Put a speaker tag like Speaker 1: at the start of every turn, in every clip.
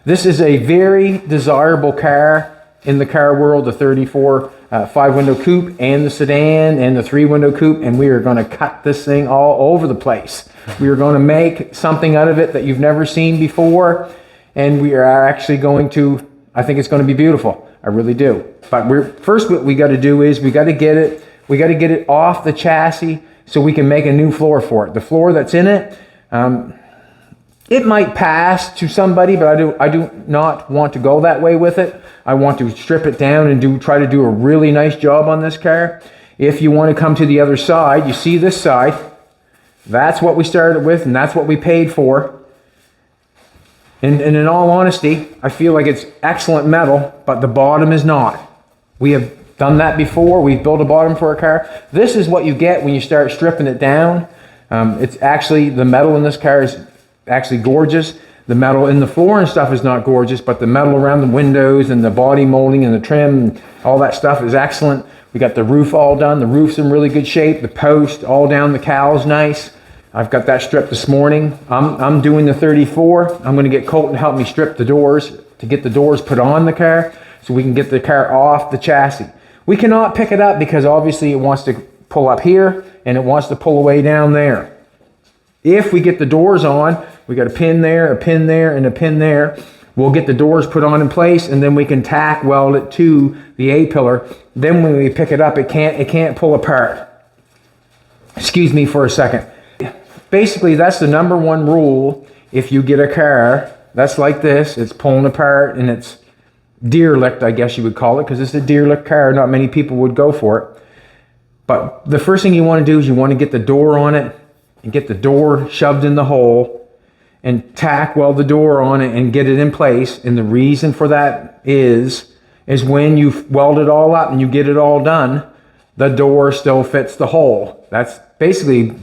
Speaker 1: This is a very desirable car in the car world, the 34 5-window coupe and the sedan and the 3-window coupe, and we are going to cut this thing all over the place. We are going to make something out of it that you've never seen before, and we are actually going to, I think it's going to be beautiful. I really do. But first what we got to do is we got to get it off the chassis so we can make a new floor for it. The floor that's in it, it might pass to somebody, but I do not want to go that way with it. I want to strip it down and try to do a really nice job on this car. If you want to come to the other side, you see this side, that's what we started with and that's what we paid for. And in all honesty, I feel like it's excellent metal, but the bottom is not. We have done that before. We've built a bottom for a car. This is what you get when you start stripping it down. It's actually, the metal in this car is actually gorgeous. The metal in the floor and stuff is not gorgeous, but the metal around the windows and the body molding and the trim and all that stuff is excellent. We got the roof all done. The roof's in really good shape. The post all down, the cowl's nice. I've got that stripped this morning. I'm doing the 34. I'm going to get Colton to help me strip the doors to get the doors put on the car so we can get the car off the chassis. We cannot pick it up because obviously it wants to pull up here and it wants to pull away down there. If we get the doors on, we got a pin there, and a pin there. We'll get the doors put on in place, and then we can tack weld it to the A-pillar. Then when we pick it up, it can't pull apart. Excuse me for a second. Basically, that's the number one rule. If you get a car that's like this, it's pulling apart and it's derelict, I guess you would call it, because it's a derelict car. Not many people would go for it. But the first thing you want to do is you want to get the door on it and get the door shoved in the hole and tack weld the door on it and get it in place. And the reason for that is when you've welded it all up and you get it all done, the door still fits the hole. That's basically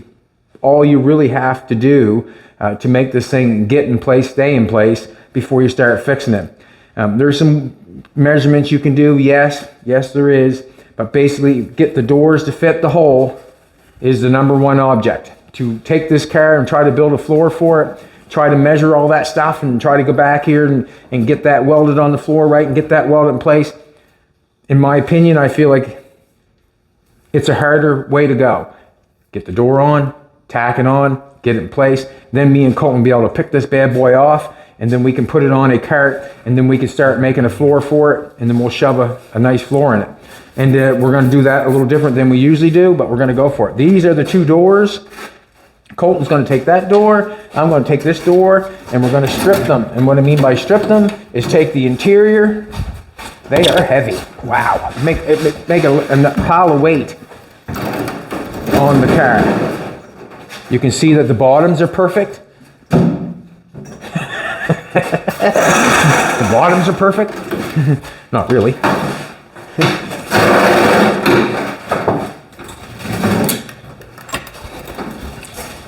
Speaker 1: all you really have to do to make this thing get in place, stay in place before you start fixing it. There's some measurements you can do, yes there is, but basically get the doors to fit the hole is the number one object. To take this car and try to build a floor for it, try to measure all that stuff and try to go back here and get that welded on the floor right and get that welded in place. In my opinion, I feel like it's a harder way to go. Get the door on, tack it on, get it in place. Then me and Colton will be able to pick this bad boy off, and then we can put it on a cart, and then we can start making a floor for it, and then we'll shove a nice floor in it. And we're going to do that a little different than we usually do, but we're going to go for it. These are the two doors. Colton's going to take that door, I'm going to take this door, and we're going to strip them. And what I mean by strip them is take the interior. They are heavy. Wow. Make a pile of weight on the car. You can see that the bottoms are perfect. The bottoms are perfect. Not really.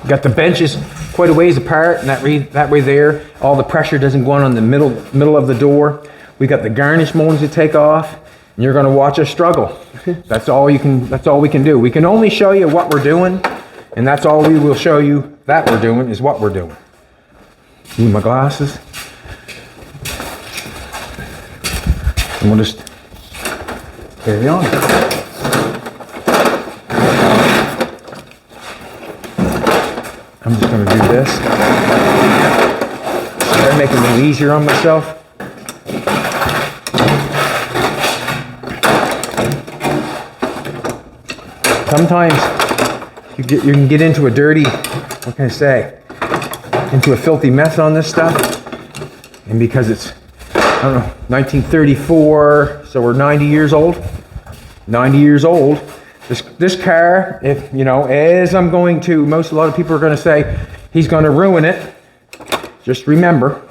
Speaker 1: Got the benches quite a ways apart, and that way there, all the pressure doesn't go on the middle of the door. We got the garnish moldings to take off, and you're going to watch us struggle. That's all we can do. We can only show you what we're doing, and that's all we will show you that we're doing is what we're doing. Need my glasses. And we'll just carry on. I'm just going to do this. Try making it easier on myself. Sometimes you can get into a dirty, what can I say, into a filthy mess on this stuff. And because it's, I don't know, 1934, so we're 90 years old. 90 years old. This car, if you know, as I'm going to, a lot of people are going to say he's going to ruin it. Just remember,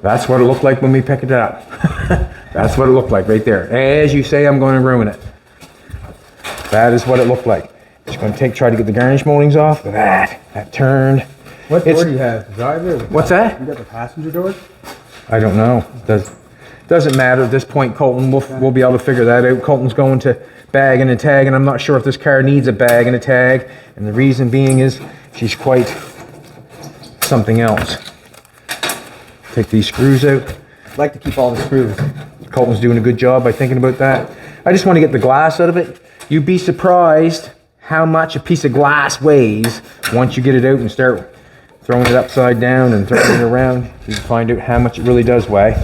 Speaker 1: that's what it looked like when we picked it up. That's what it looked like right there. As you say, I'm going to ruin it. That is what it looked like. Just going to try to get the garnish moldings off. Look at that turned.
Speaker 2: What door do you have? The driver?
Speaker 1: What's that?
Speaker 2: You got the passenger door?
Speaker 1: I don't know. Doesn't matter at this point, Colton. We'll be able to figure that out. Colton's going to bag and a tag, and I'm not sure if this car needs a bag and a tag. And the reason being is she's quite something else. Take these screws out.
Speaker 2: I'd like to keep all the screws.
Speaker 1: Colton's doing a good job by thinking about that. I just want to get the glass out of it. You'd be surprised how much a piece of glass weighs once you get it out and start throwing it upside down and throwing it around. You can find out how much it really does weigh.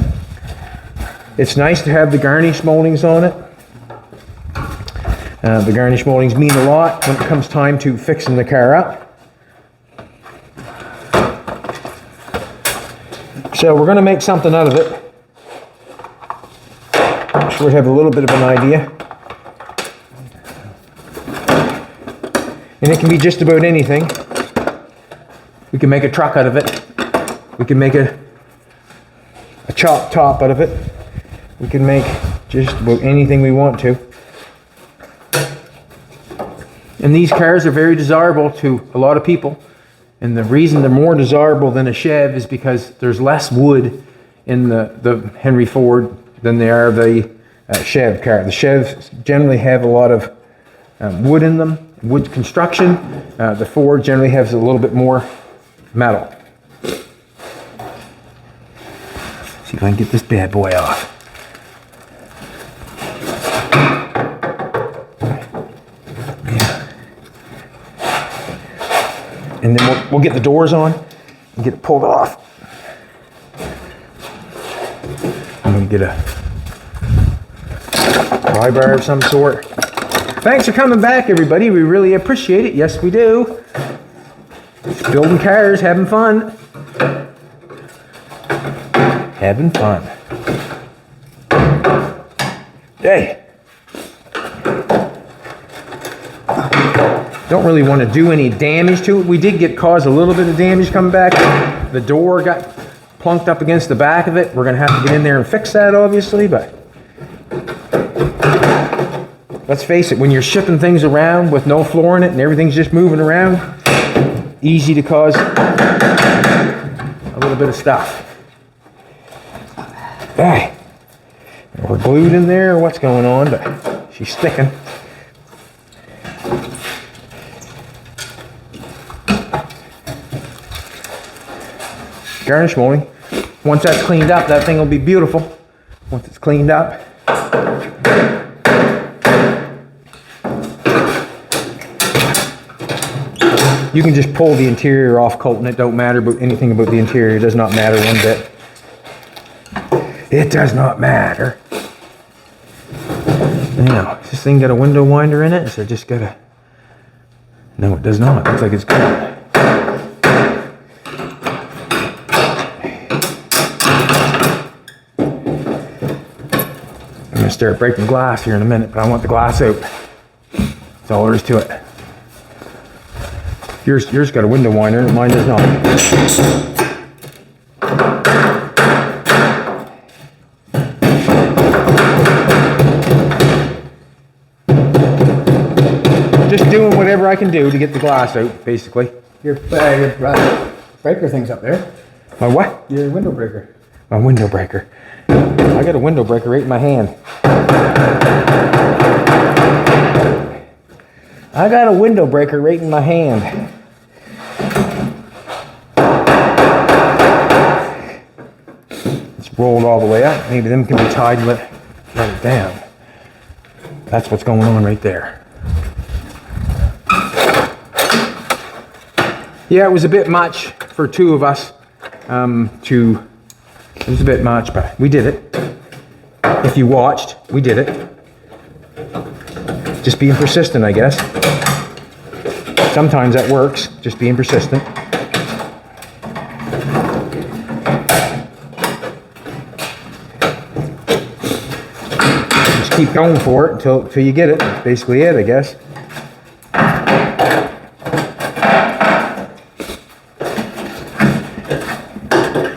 Speaker 1: It's nice to have the garnish moldings on it. The garnish moldings mean a lot when it comes time to fixing the car up. So we're going to make something out of it. I'm sure we have a little bit of an idea. And it can be just about anything. We can make a truck out of it. We can make a chopped top out of it. We can make just about anything we want to. And these cars are very desirable to a lot of people. And the reason they're more desirable than a Chev is because there's less wood in the Henry Ford than there are the Chev car. The Chevs generally have a lot of wood in them, wood construction. The Ford generally has a little bit more metal. See if I can get this bad boy off. And then we'll get the doors on and get it pulled off. I'm going to get a pry bar of some sort. Thanks for coming back, everybody. We really appreciate it. Yes, we do. Just building cars, having fun. Having fun. Hey. Don't really want to do any damage to it. We did cause a little bit of damage coming back. The door got plunked up against the back of it. We're going to have to get in there and fix that, obviously, but let's face it, when you're shipping things around with no floor in it and everything's just moving around, easy to cause a little bit of stuff. Hey, we're glued in there or what's going on, but she's sticking. Garnish molding. Once that's cleaned up, that thing will be beautiful. Once it's cleaned up. You can just pull the interior off, Colton. It don't matter about anything about the interior. It does not matter one bit. It does not matter. Now, does this thing got a window winder in it? Is it just got a... No, it does not. It looks like it's good. I'm going to start breaking glass here in a minute, but I want the glass out. That's all there is to it. Yours got a window winder, and mine does not. Just doing whatever I can do to get the glass out, basically.
Speaker 2: Your breaker thing's up there.
Speaker 1: My what?
Speaker 2: Your window breaker.
Speaker 1: My window breaker. I got a window breaker right in my hand. I got a window breaker right in my hand. It's rolled all the way up. Maybe them can be tied and let it down. That's what's going on right there. Yeah, it was a bit much for two of us it was a bit much, but we did it. If you watched, we did it. Just being persistent, I guess. Sometimes that works, just being persistent. Just keep going for it until you get it. That's basically it, I guess.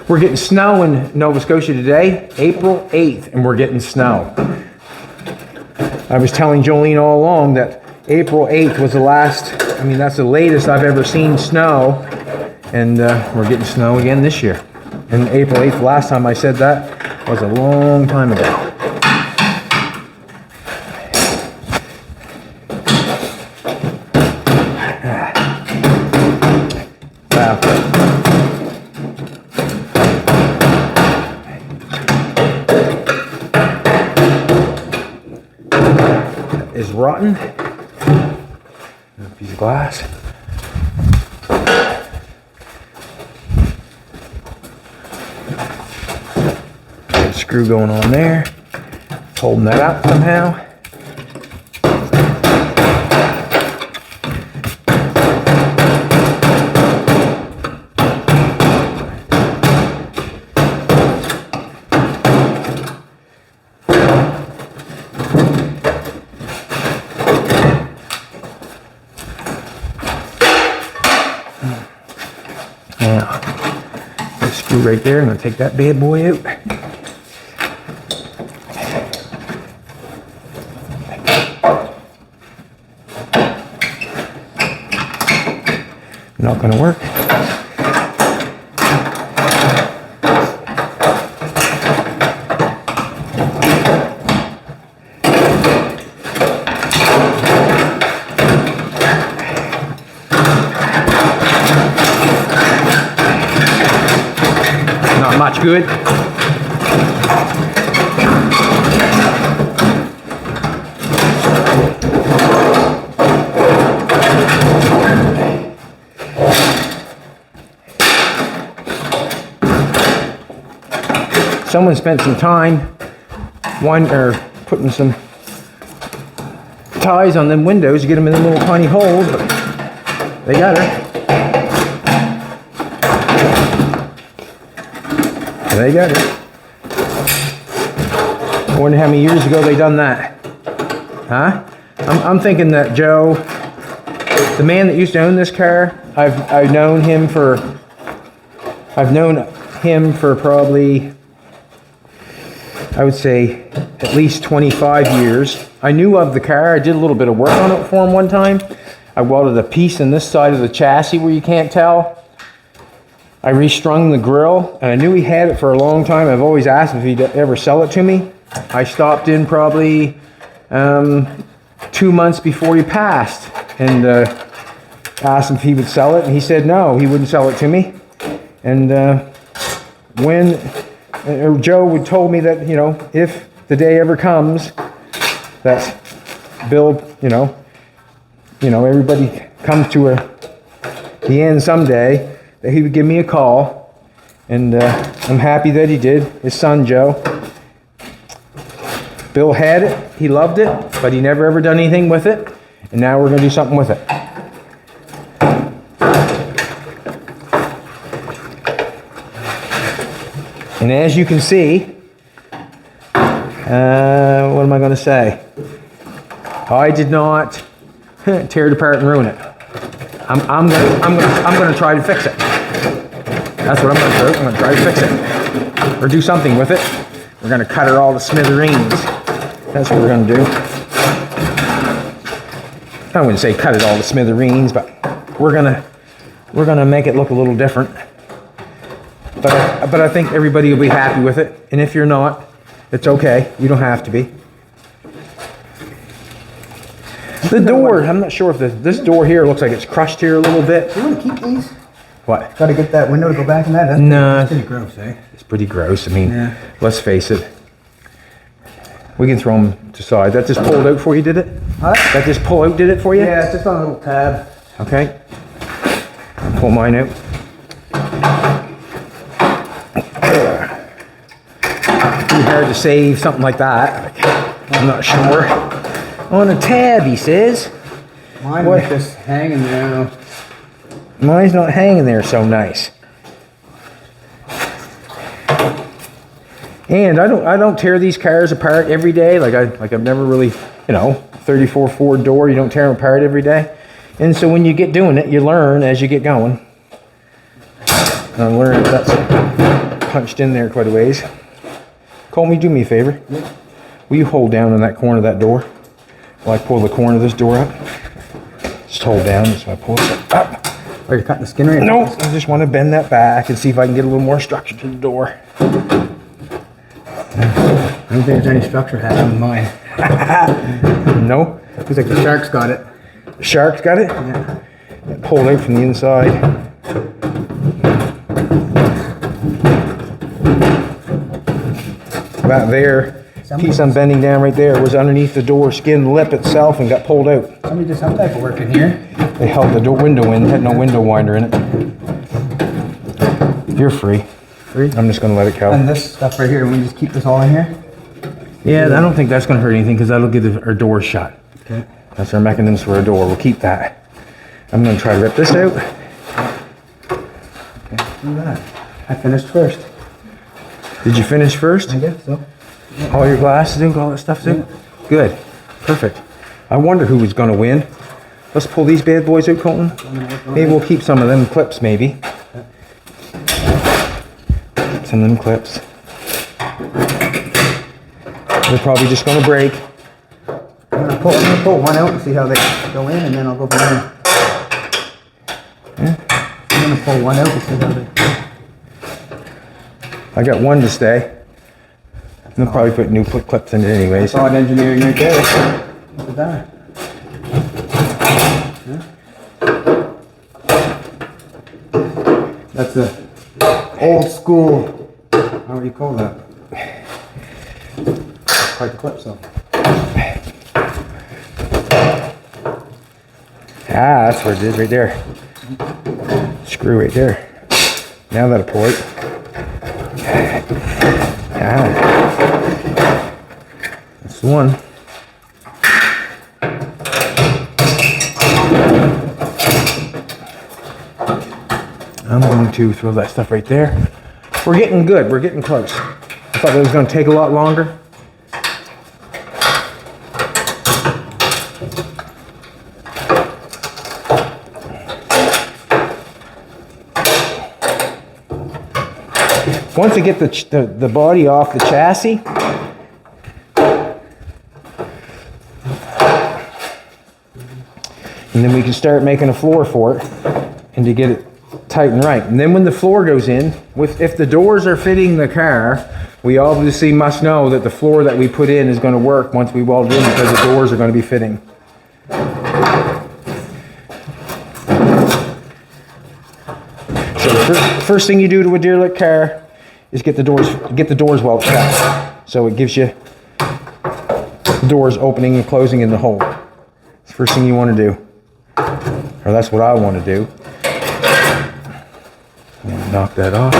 Speaker 1: We're getting snow in Nova Scotia today, April 8th, and we're getting snow. I was telling Jolene all along that April 8th was the last, that's the latest I've ever seen snow, and we're getting snow again this year. And April 8th, last time I said that was a long time ago. is rotten. A piece of glass. Screw going on there. Holding that up somehow. Now, this screw right there, I'm going to take that bad boy out. Not going to work. Not much good. Someone spent some time putting some ties on them windows to get them in the little tiny holes, but they got her. They got it. I wonder how many years ago they done that. Huh? I'm thinking that Joe, the man that used to own this car, I've known him for probably, I would say, at least 25 years. I knew of the car. I did a little bit of work on it for him one time. I welded a piece in this side of the chassis where you can't tell. I restrung the grill, and I knew he had it for a long time. I've always asked if he'd ever sell it to me. I stopped in probably 2 months before he passed, and asked him if he would sell it, and he said no, he wouldn't sell it to me. And when Joe would told me that, you know, if the day ever comes that Bill, you know, everybody comes to the end someday, that he would give me a call, and I'm happy that he did. His son Joe. Bill had it, he loved it, but he never ever done anything with it, and now we're going to do something with it. And as you can see, what am I going to say? I did not tear it apart and ruin it. I'm going to try to fix it. That's what I'm going to do. I'm going to try to fix it, or do something with it. We're going to cut it all to smithereens. That's what we're going to do. I wouldn't say cut it all to smithereens, but we're going to make it look a little different. But I think everybody will be happy with it. And if you're not, it's okay. You don't have to be. The door, I'm not sure if this door here looks like it's crushed here a little bit.
Speaker 2: Do you want to keep these?
Speaker 1: What?
Speaker 2: Got to get that window to go back in that? That's pretty gross, eh?
Speaker 1: It's pretty gross. I mean,
Speaker 2: yeah.
Speaker 1: Let's face it. We can throw them to side. That just pulled out for you, did it?
Speaker 2: What?
Speaker 1: That just pull out, did it for you?
Speaker 2: Yeah, it's just on a little tab.
Speaker 1: Okay. I'll pull mine out. Pretty hard to save something like that. I'm not sure. On a tab, he says.
Speaker 2: Mine is just hanging there.
Speaker 1: Mine's not hanging there so nice. And I don't tear these cars apart every day. I've never really, 34 Ford door, you don't tear them apart every day. And so when you get doing it, you learn as you get going. I learned that's punched in there quite a ways. Colton, do me a favor.
Speaker 2: Yeah.
Speaker 1: Will you hold down on that corner of that door while I pull the corner of this door up? Just hold down so I pull it up.
Speaker 2: Oh, you're cutting the skin right
Speaker 1: No, I just want to bend that back and see if I can get a little more structure to the door.
Speaker 2: I don't think there's any structure happening in mine.
Speaker 1: No?
Speaker 2: Looks like the shark's got it.
Speaker 1: The shark's got it?
Speaker 2: Yeah.
Speaker 1: Pulled out from the inside. About there. piece I'm bending down right there was underneath the door skin lip itself and got pulled out.
Speaker 2: Somebody did some type of work in here.
Speaker 1: They held the window in, had no window winder in it. You're free.
Speaker 2: Free?
Speaker 1: I'm just gonna let it go.
Speaker 2: And this stuff right here, we just keep this all in here?
Speaker 1: Yeah, I don't think that's gonna hurt anything because that'll get our door shut.
Speaker 2: Okay.
Speaker 1: That's our mechanism for a door. We'll keep that. I'm gonna try to rip this out.
Speaker 2: Okay, do that. I finished first.
Speaker 1: Did you finish first?
Speaker 2: I guess so.
Speaker 1: All your glasses in, all that stuff's in? Good. Perfect. I wonder who was gonna win. Let's pull these bad boys out, Colton. Maybe we'll keep some of them clips, maybe. Some of them clips. They're probably just gonna break.
Speaker 2: I'm gonna pull one out and see how they go in, and then I'll go from there.
Speaker 1: Yeah.
Speaker 2: I'm gonna pull one out and see how they.
Speaker 1: I got one to stay. They'll probably put new clips in it anyways.
Speaker 2: Solid engineering right there. Look at that. Yeah. That's a old school. How do you call that? Quite the clip, so.
Speaker 1: Ah, that's what it is right there. Screw right there. Now that'll pull it. Ah. That's the one. I'm going to throw that stuff right there. We're getting good. We're getting close. I thought it was going to take a lot longer. Once I get the body off the chassis, and then we can start making a floor for it, and to get it tight and right. And then when the floor goes in, if the doors are fitting the car, we obviously must know that the floor that we put in is going to work once we weld it in because the doors are going to be fitting. So the first thing you do to a derelict car is get the doors well shut. So it gives you doors opening and closing in the hole. It's the first thing you want to do. Or that's what I want to do. I'm gonna knock that off.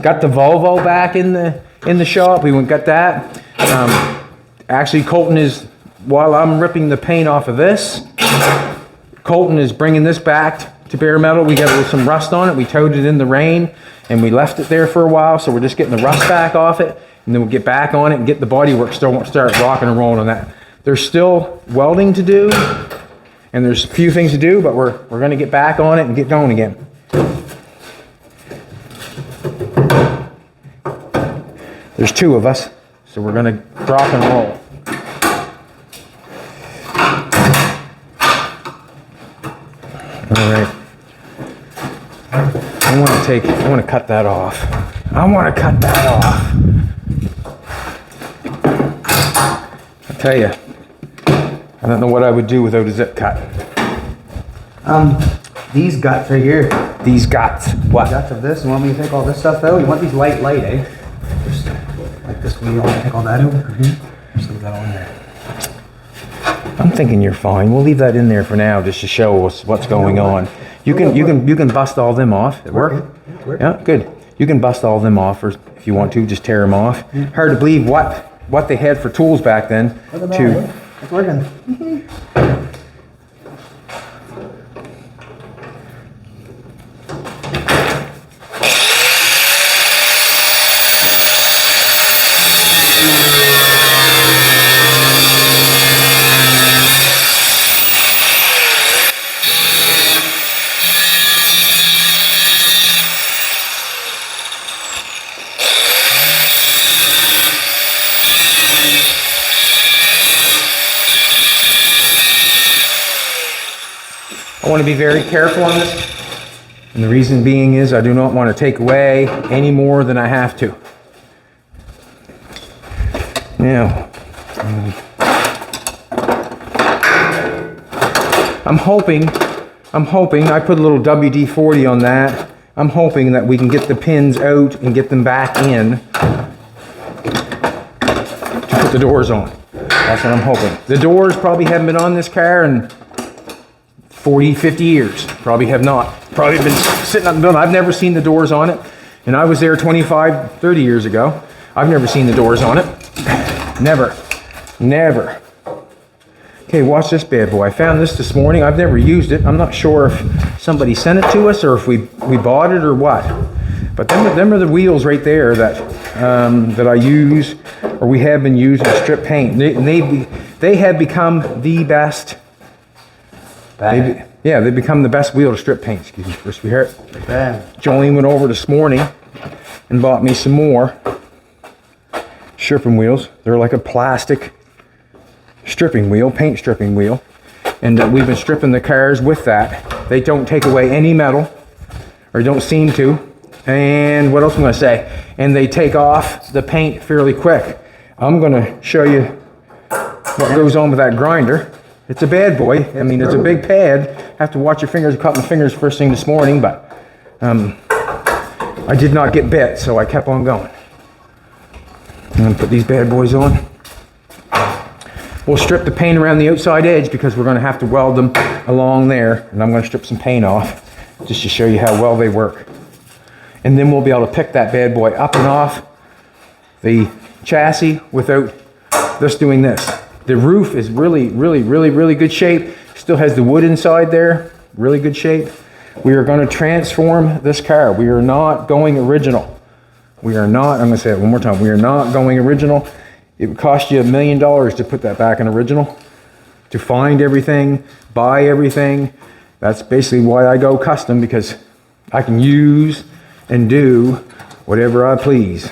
Speaker 1: Got the Volvo back in the shop. We got that. Actually, Colton is, while I'm ripping the paint off of this, Colton is bringing this back to bare metal. We got some rust on it. We towed it in the rain and we left it there for a while. So we're just getting the rust back off it, and then we'll get back on it and get the bodywork start rocking and rolling on that. There's still welding to do, and there's a few things to do, but we're going to get back on it and get going again. There's two of us, so we're going to rock and roll. All right. I want to cut that off. I want to cut that off. I tell you, I don't know what I would do without a zip cut.
Speaker 2: These guts right here.
Speaker 1: These guts. What?
Speaker 2: Guts of this. You want me to take all this stuff out? You want these light, eh? Just like this. You want me to take all that out? Just leave that all in there.
Speaker 1: I'm thinking you're fine. We'll leave that in there for now, just to show us what's going on. You can bust all them off. It work? Yeah, good. You can bust all them off, or if you want to, just tear them off. Hard to believe what they had for tools back then.
Speaker 2: It's working.
Speaker 1: I want to be very careful on this, and the reason being is I do not want to take away any more than I have to. Now, I'm hoping I'm hoping, I put a little WD-40 on that. I'm hoping that we can get the pins out and get them back in to put the doors on. That's what I'm hoping. The doors probably haven't been on this car in 40, 50 years. Probably have not. Probably been sitting on the building. I've never seen the doors on it. And I was there 25, 30 years ago. I've never seen the doors on it. Never. Never. Okay, watch this bad boy. I found this morning. I've never used it. I'm not sure if somebody sent it to us or if we bought it or what. But them are the wheels right there that I use, or we have been using to strip paint. They have become the best. They've become the best wheel to strip paint. Excuse me, first we hear it. Jolene went over this morning and bought me some more stripping wheels. They're like a plastic stripping wheel, paint stripping wheel. And we've been stripping the cars with that. They don't take away any metal, or don't seem to. And what else am I going to say? And they take off the paint fairly quick. I'm going to show you what goes on with that grinder. It's a bad boy. I mean, it's a big pad. Have to watch your fingers. I cut my fingers first thing this morning, but I did not get bit, so I kept on going. I'm going to put these bad boys on. We'll strip the paint around the outside edge because we're going to have to weld them along there, and I'm going to strip some paint off just to show you how well they work. And then we'll be able to pick that bad boy up and off the chassis without just doing this. The roof is really good shape. Still has the wood inside there. Really good shape. We are going to transform this car. We are not going original. We are not, I'm going to say it one more time. We are not going original. It would cost you $1 million to put that back in original. To find everything, buy everything. That's basically why I go custom, because I can use and do whatever I please.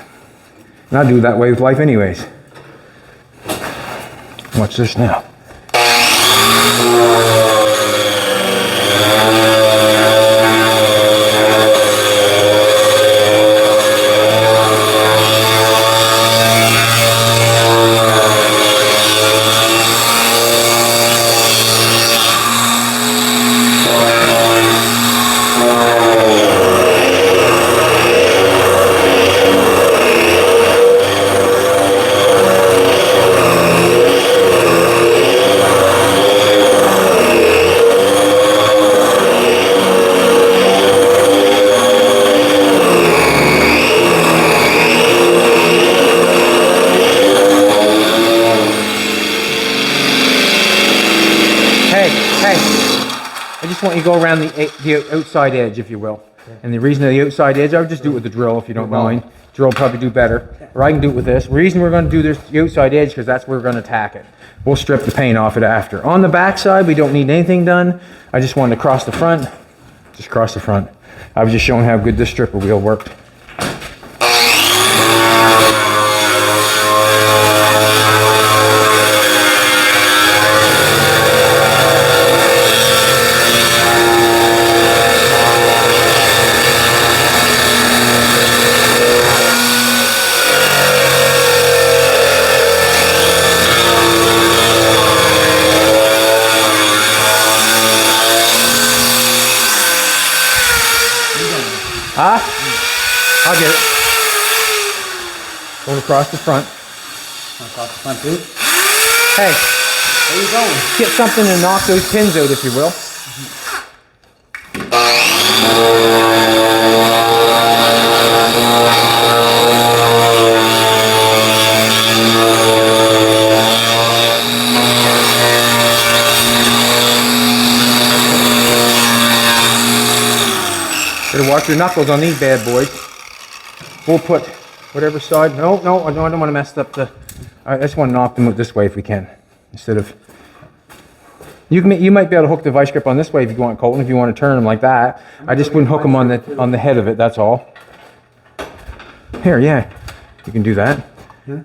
Speaker 1: And I do that way with life anyways. Watch this now. I just want you to go around the outside edge, if you will. Okay. And the reason of the outside edge, I would just do it with the drill, if you don't mind. Drill will probably do better. Or I can do it with this. The reason we're going to do this, the outside edge, because that's where we're going to tack it. We'll strip the paint off it after. On the back side, we don't need anything done. I just wanted to cross the front. Just cross the front. I was just showing how good this stripper wheel worked. I'll get it. Going across the front.
Speaker 2: Across the front too?
Speaker 1: Hey.
Speaker 2: Where you going?
Speaker 1: Get something to knock those pins out, if you will. Better watch your knuckles on these bad boys. We'll put whatever side. No, I don't want to mess up the. I just want to knock them out this way if we can, instead of. You might be able to hook the vice grip on this way if you want, Colton. If you want to turn them like that, I just wouldn't hook them on the head of it. That's all. Here, yeah, you can do that.
Speaker 2: Yeah.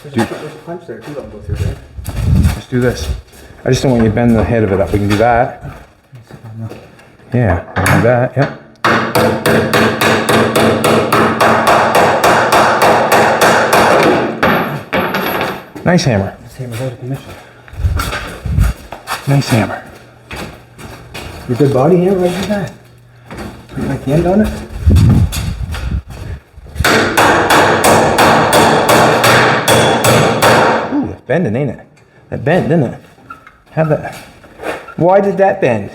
Speaker 2: There's a punch there too. I'll go through there.
Speaker 1: Let's do this. I just don't want you to bend the head of it up. We can do that. Yeah, we can do that. Yep. Nice hammer.
Speaker 2: This hammer's out of commission.
Speaker 1: Nice hammer.
Speaker 2: Your good body here, right like that. Put like the end on it.
Speaker 1: Ooh, it's bending, ain't it? That bent, didn't it? How that? Why did that bend?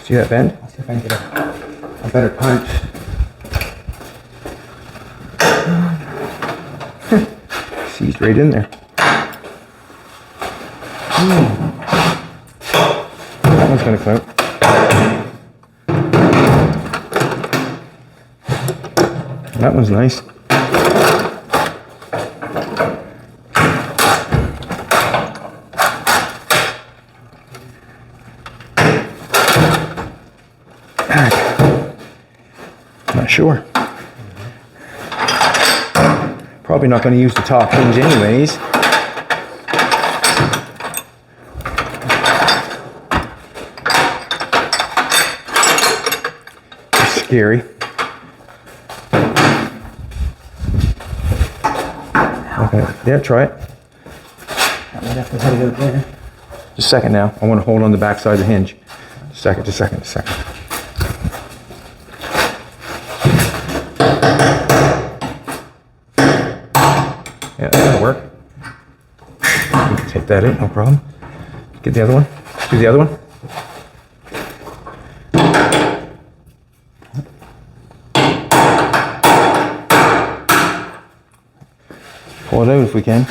Speaker 1: See that bend?
Speaker 2: I'll see if I can get a better punch.
Speaker 1: Seized right in there. That one's gonna come out. That one's nice. Not sure. Probably not going to use the top hinge anyways. It's scary. Okay, yeah, try it.
Speaker 2: I might have to head it out there.
Speaker 1: Just a second now. I want to hold on the back side of the hinge. Just a second. Yeah, that'll work. You can take that in, no problem. Get the other one. Do the other one. Pull it out if we can.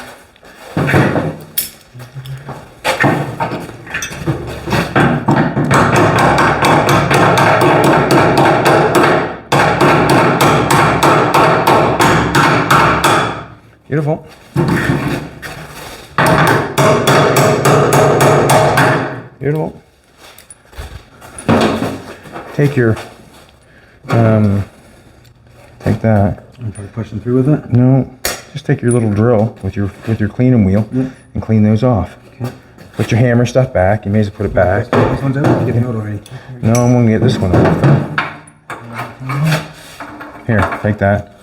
Speaker 1: Beautiful. Beautiful. Take your, take that.
Speaker 2: I'm probably pushing through with it.
Speaker 1: No, just take your little drill with your cleaning wheel and clean those off.
Speaker 2: Okay.
Speaker 1: Put your hammer stuff back. You may as well put it back.
Speaker 2: This one's out? I'm getting out already.
Speaker 1: No, I'm going to get this one off. Here, take that.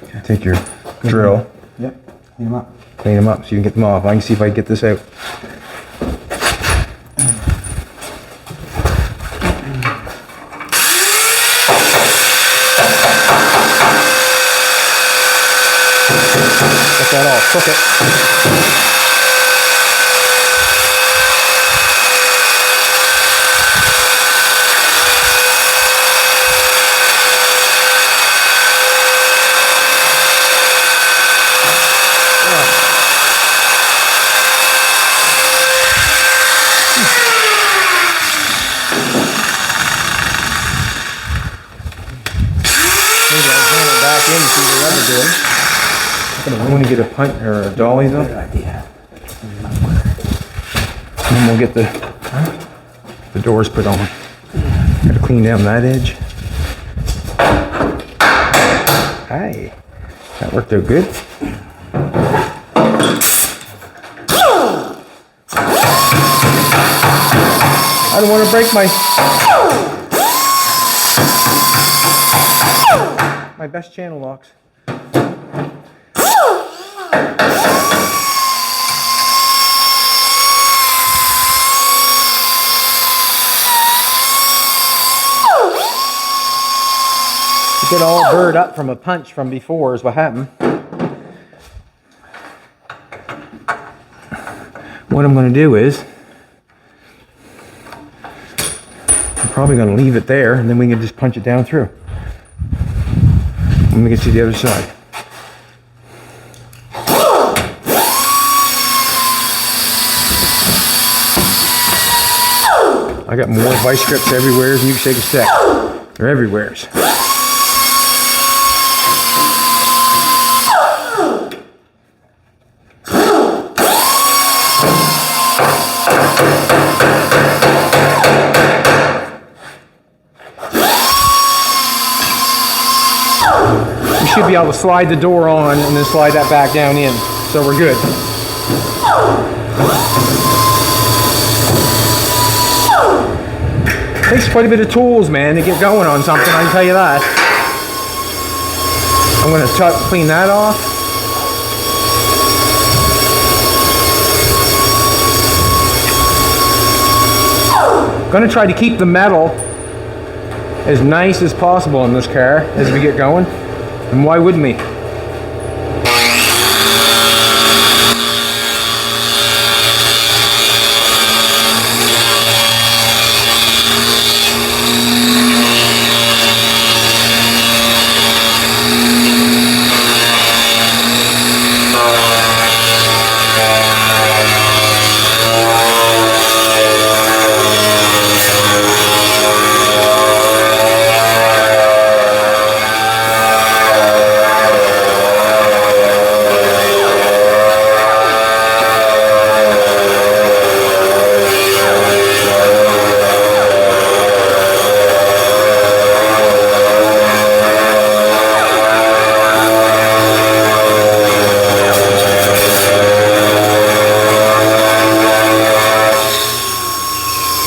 Speaker 2: Okay.
Speaker 1: Take your drill.
Speaker 2: Yep. Clean them up.
Speaker 1: Clean them up so you can get them off. I can see if I can get this out. Get that off. Cook it. Back in to see what I'm doing. I want to get a punt or a dolly though.
Speaker 2: Good idea.
Speaker 1: And then we'll get the doors put on. Gotta clean down that edge. Hi. That worked out good. I don't want to break my best channel locks. Get all burred up from a punch from before is what happened. What I'm going to do is I'm probably going to leave it there and then we can just punch it down through. Let me get to the other side. I got more vice grips everywhere than you can shake a stick. They're everywhere. You should be able to slide the door on and then slide that back down in. So we're good. Takes quite a bit of tools, man, to get going on something, I can tell you that. I'm going to clean that off. Gonna try to keep the metal as nice as possible in this car as we get going. And why wouldn't we?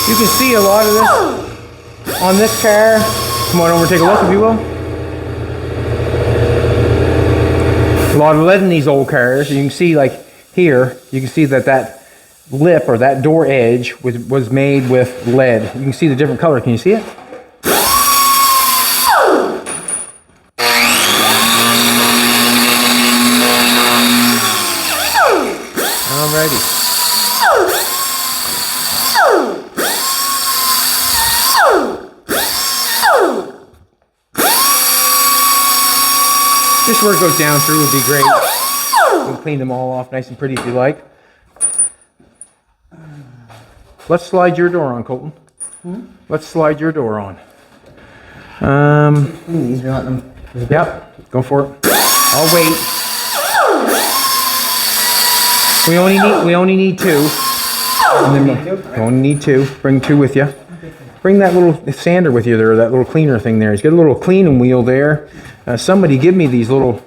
Speaker 1: You can see a lot of this on this car. Come on over and take a look if you will. A lot of lead in these old cars. You can see like here, you can see that that lip or that door edge was made with lead. You can see the different color. Can you see it? Alrighty. Just where it goes down through would be great. You can clean them all off nice and pretty if you like. Let's slide your door on, Colton. Let's slide your door on.
Speaker 2: These are not them.
Speaker 1: Yep, go for it. I'll wait. We only need two. You only need two. Bring two with you. Bring that little sander with you there, that little cleaner thing there. He's got a little cleaning wheel there. Somebody give me these little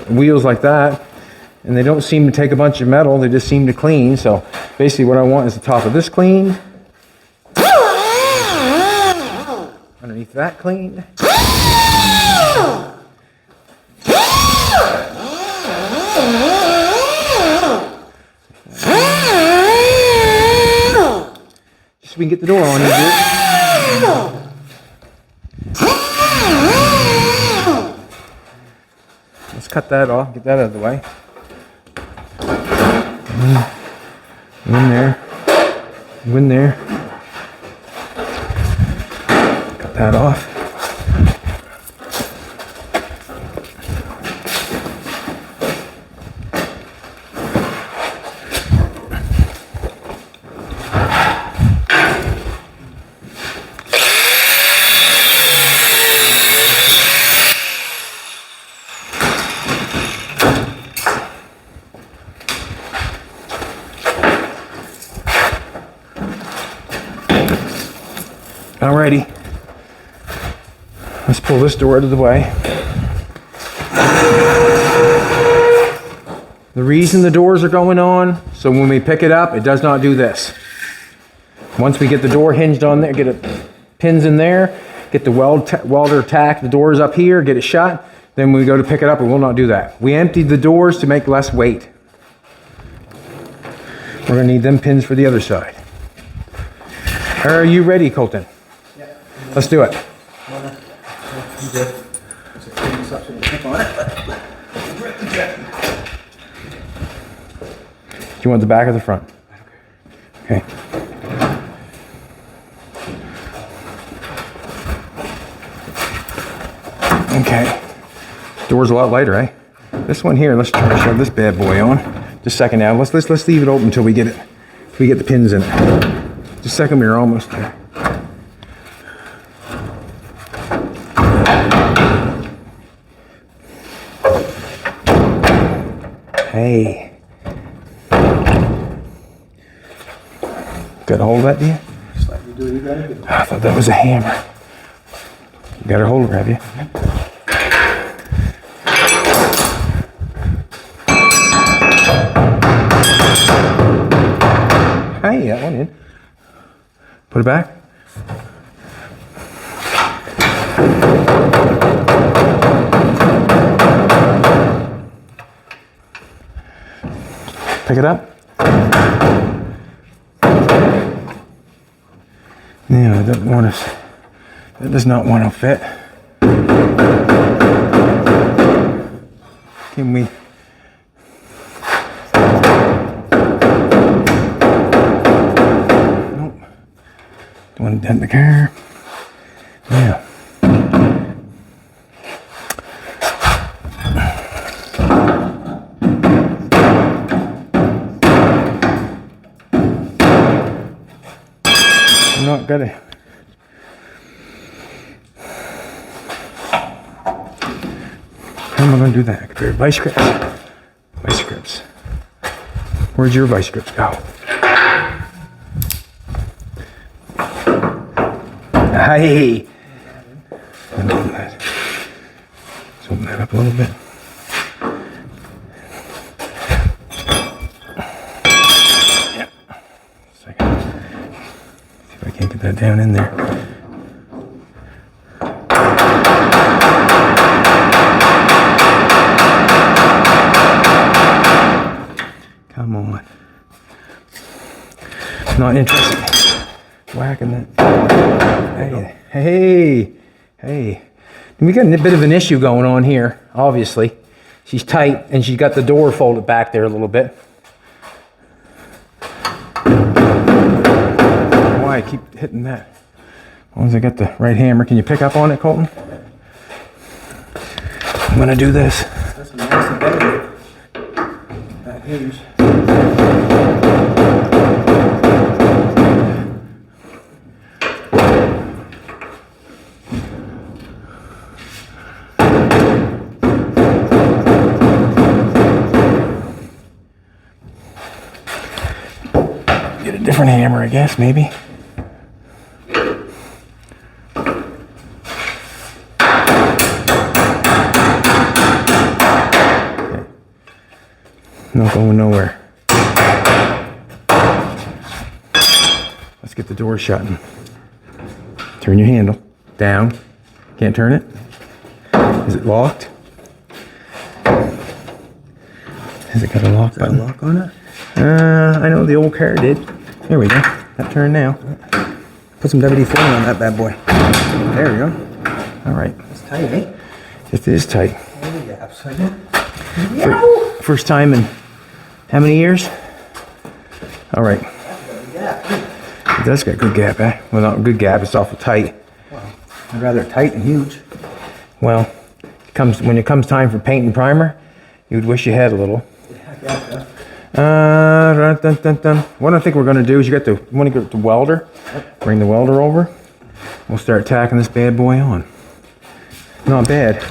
Speaker 1: wheels like that, and they don't seem to take a bunch of metal. They just seem to clean. So basically, what I want is the top of this cleaned, underneath that cleaned. Just so we can get the door on easier. Let's cut that off, get that out of the way. In there. In there. Cut that off. Alrighty, let's pull this door out of the way. The reason the doors are going on, so when we pick it up, it does not do this. Once we get the door hinged on there, get it pins in there, get the welder tack, the doors up here, get it shut, then when we go to pick it up, it will not do that. We emptied the doors to make less weight. We're gonna need them pins for the other side. Are you ready, Colton? Let's do it. Do you want the back or the front? Okay. Okay. Door's a lot lighter, eh? This one here, let's try to shove this bad boy on. Just a second now. Let's leave it open until we get the pins in it. Just a second, we're almost there. Hey. Got a hold of that, do you? I thought that was a hammer. You got a hold of her, have you? Hey, that one in. Put it back. Pick it up. Now, I don't want to, that does not want to fit. Can we? Nope. Don't want to dent the car. Yeah. I'm not gonna. How am I going to do that? I could pair of vice grips. Vice grips. Where'd your vice grips go? Hey! Let's open that up a little bit. Yeah. Second. See if I can't get that down in there. Come on. Not interested. Whacking that. Hey. We got a bit of an issue going on here, obviously. She's tight and she's got the door folded back there a little bit. Why I keep hitting that? As long as I got the right hammer. Can you pick up on it, Colton? I'm gonna do this.
Speaker 2: That's a nice better. That hinge.
Speaker 1: Get a different hammer, I guess, maybe. Not going nowhere. Let's get the door shut and turn your handle down. Can't turn it? Is it locked? Has it got a lock button?
Speaker 2: Lock on it?
Speaker 1: I know the old car did. There we go. That turned now.
Speaker 2: Put some WD-40 on that bad boy. There we go.
Speaker 1: All right.
Speaker 2: It's tight, eh?
Speaker 1: It is tight.
Speaker 2: Yeah.
Speaker 1: First time in how many years? All right.
Speaker 2: Yeah.
Speaker 1: It does got good gap, eh? Well, not a good gap. It's awful tight.
Speaker 2: Well, I'd rather tight and huge.
Speaker 1: Well, when it comes time for paint and primer, you would wish you had a little.
Speaker 2: Yeah.
Speaker 1: What I think we're going to do is you want to get the welder. Bring the welder over. We'll start tacking this bad boy on. Not bad.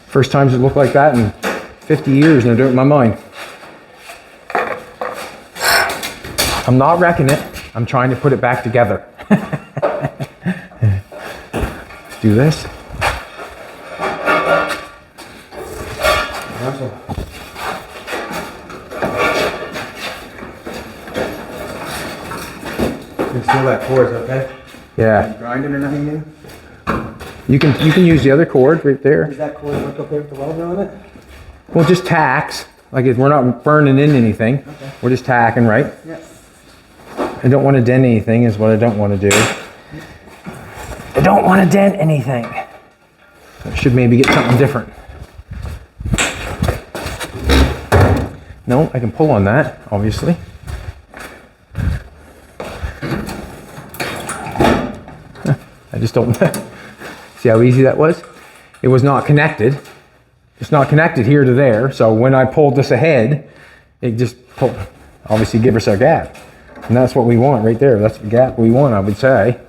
Speaker 1: First times it looked like that in 50 years, and I do it in my mind. I'm not wrecking it. I'm trying to put it back together. Let's do this.
Speaker 2: You can seal that cord, is that okay?
Speaker 1: Yeah.
Speaker 2: Grinding or nothing?
Speaker 1: You can use the other cord right there.
Speaker 2: Does that cord work okay with the welder on it?
Speaker 1: Well, just tacks. Like we're not burning in anything.
Speaker 2: Okay.
Speaker 1: We're just tacking, right?
Speaker 2: Yeah.
Speaker 1: I don't want to dent anything is what I don't want to do. I don't want to dent anything. I should maybe get something different. No, I can pull on that, obviously. I just don't see how easy that was? It was not connected. It's not connected here to there, so when I pulled this ahead, it just pulled, obviously give us our gap. And that's what we want right there. That's the gap we want, I would say.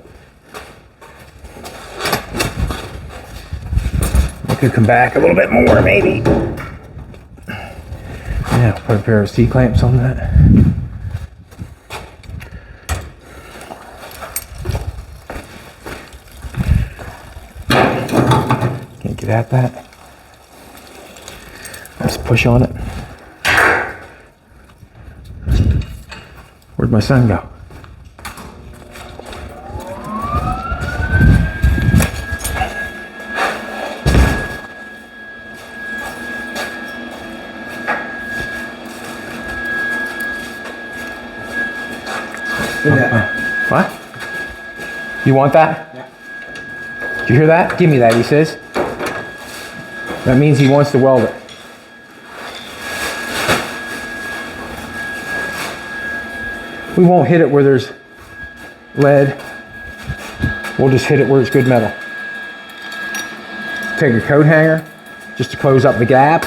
Speaker 1: It could come back a little bit more, maybe. Yeah, put a pair of C-clamps on that. Can't get at that. Let's push on it. Where'd my son go?
Speaker 2: Yeah.
Speaker 1: What? You want that?
Speaker 2: Yeah.
Speaker 1: Did you hear that? Give me that, he says. That means he wants to weld it. We won't hit it where there's lead. We'll just hit it where it's good metal. Take a coat hanger just to close up the gap.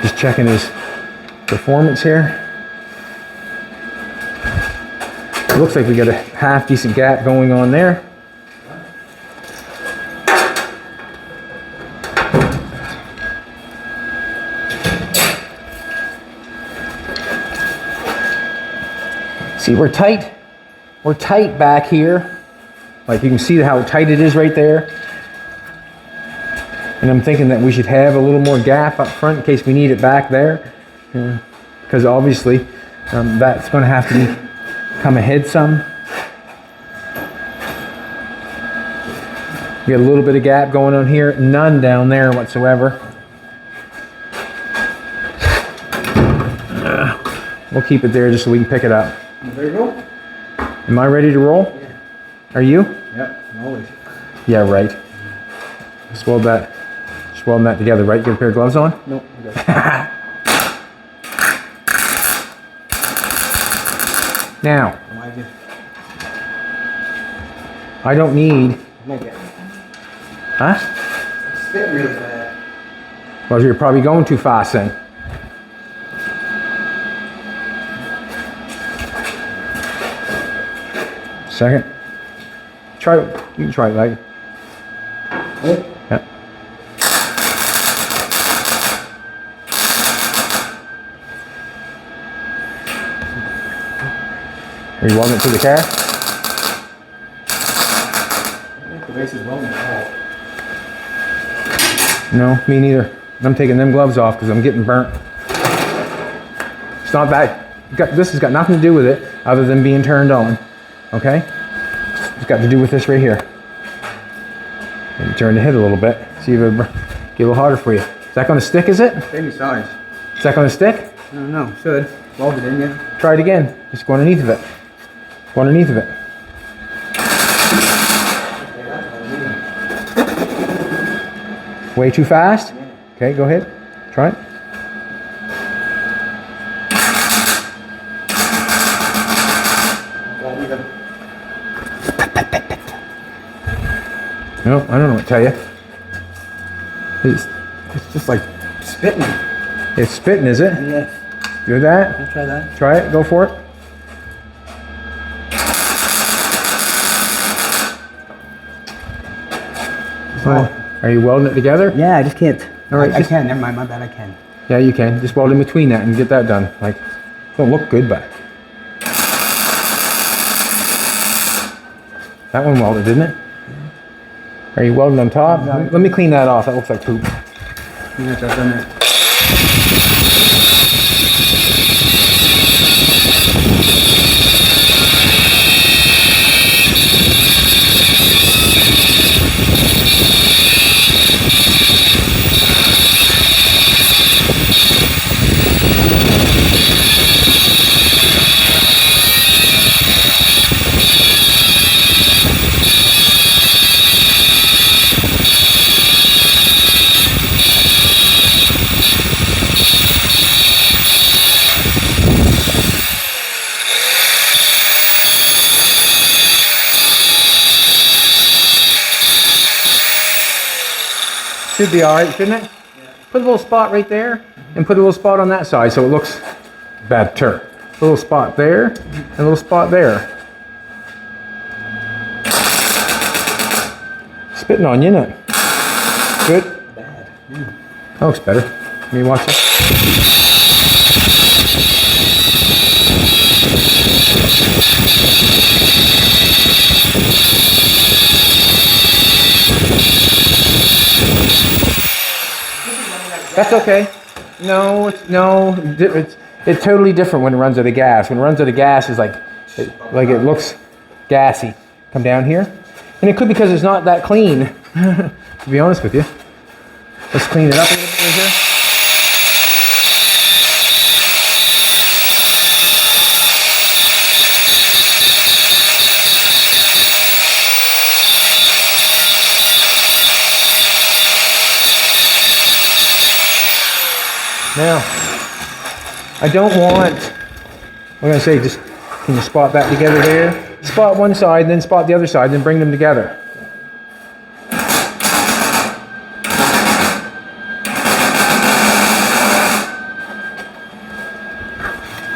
Speaker 1: Just checking his performance here. It looks like we got a half decent gap going on there. See, we're tight. We're tight back here. Like you can see how tight it is right there. And I'm thinking that we should have a little more gap up front in case we need it back there. Because obviously that's going to have to come ahead some. We got a little bit of gap going on here. None down there whatsoever. We'll keep it there just so we can pick it up.
Speaker 2: There you go.
Speaker 1: Am I ready to roll?
Speaker 2: Yeah.
Speaker 1: Are you?
Speaker 2: Yep, always.
Speaker 1: Yeah, right. Just welding that together, right? You got a pair of gloves on?
Speaker 2: Nope.
Speaker 1: Now, I don't need... Huh?
Speaker 2: It's spitting really bad.
Speaker 1: Well, you're probably going too fast then. Second. Try it. You can try it, like. Yeah. Are you welding it to the car?
Speaker 2: I think the base is welding at all.
Speaker 1: No, me neither. I'm taking them gloves off because I'm getting burnt. It's not that. This has got nothing to do with it other than being turned on. Okay? It's got to do with this right here. Maybe turn the head a little bit. See if it'll get a little harder for you. Is that going to stick, is it?
Speaker 2: Same size.
Speaker 1: Is that going to stick?
Speaker 2: I don't know. Should. Welded in yet.
Speaker 1: Try it again. Just go underneath of it. Go underneath of it. Way too fast? Okay, go ahead. Try it. No, I don't know what to tell you. It's
Speaker 2: just like spitting.
Speaker 1: It's spitting, is it?
Speaker 2: Yeah.
Speaker 1: Do that?
Speaker 2: I'll try that.
Speaker 1: Try it. Go for it. Oh, are you welding it together?
Speaker 2: Yeah, I just can't.
Speaker 1: All right,
Speaker 2: I can. Never mind. My bad. I can.
Speaker 1: Yeah, you can. Just weld in between that and get that done. Like, don't look good, but that one welded, didn't it? Are you welding on top?
Speaker 2: No.
Speaker 1: Let me clean that off. That looks like poop.
Speaker 2: Yeah, that's done that.
Speaker 1: Should be all right, shouldn't it? Yeah. Put a little spot right there and put a little spot on that side so it looks better. A little spot there and a little spot there. Spitting on you, isn't it? Good?
Speaker 2: Bad. Yeah.
Speaker 1: That looks better. Let me watch it. That's okay. No, it's totally different when it runs out of gas. When it runs out of gas, it's like it looks gassy. Come down here, and it could be because it's not that clean. To be honest with you, let's clean it up a little bit right here. Now, I don't want, I'm gonna say just, can you spot that together there? Spot one side, then spot the other side, then bring them together.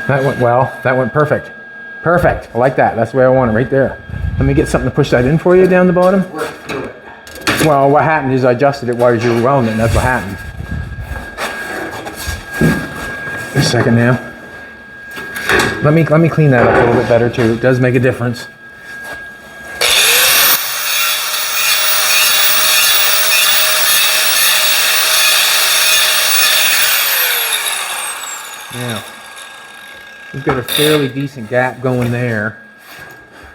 Speaker 1: That went well. That went perfect. Perfect. I like that. That's the way I want it, right there. Let me get something to push that in for you down the bottom. Well, what happened is I adjusted it while you were welding it, and that's what happened. A second now. Let me clean that up a little bit better too. It does make a difference. Now, we've got a fairly decent gap going there,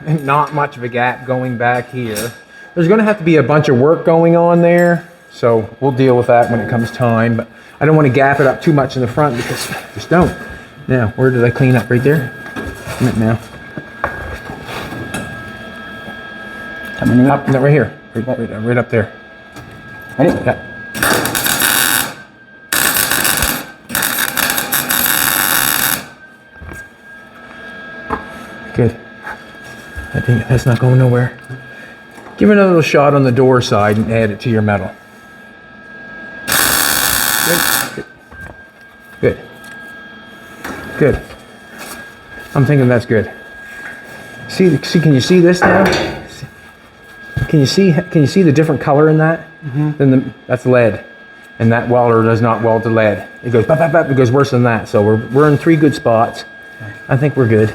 Speaker 1: and not much of a gap going back here. There's going to have to be a bunch of work going on there, so we'll deal with that when it comes time, but I don't want to gap it up too much in the front because just don't. Now, where did I clean up? Right there? Now.
Speaker 2: Coming
Speaker 1: Up, no, right here. Right up there.
Speaker 2: Ready?
Speaker 1: Yeah. Good. I think that's not going nowhere. Give it another little shot on the door side and add it to your metal. Good. Good. Good. I'm thinking that's good. See, can you see this now? Can you see the different color in that? Mm-hmm. That's lead. And that welder does not weld to lead. It goes bap, bap, bap, it goes worse than that. So we're in 3 good spots. I think we're good.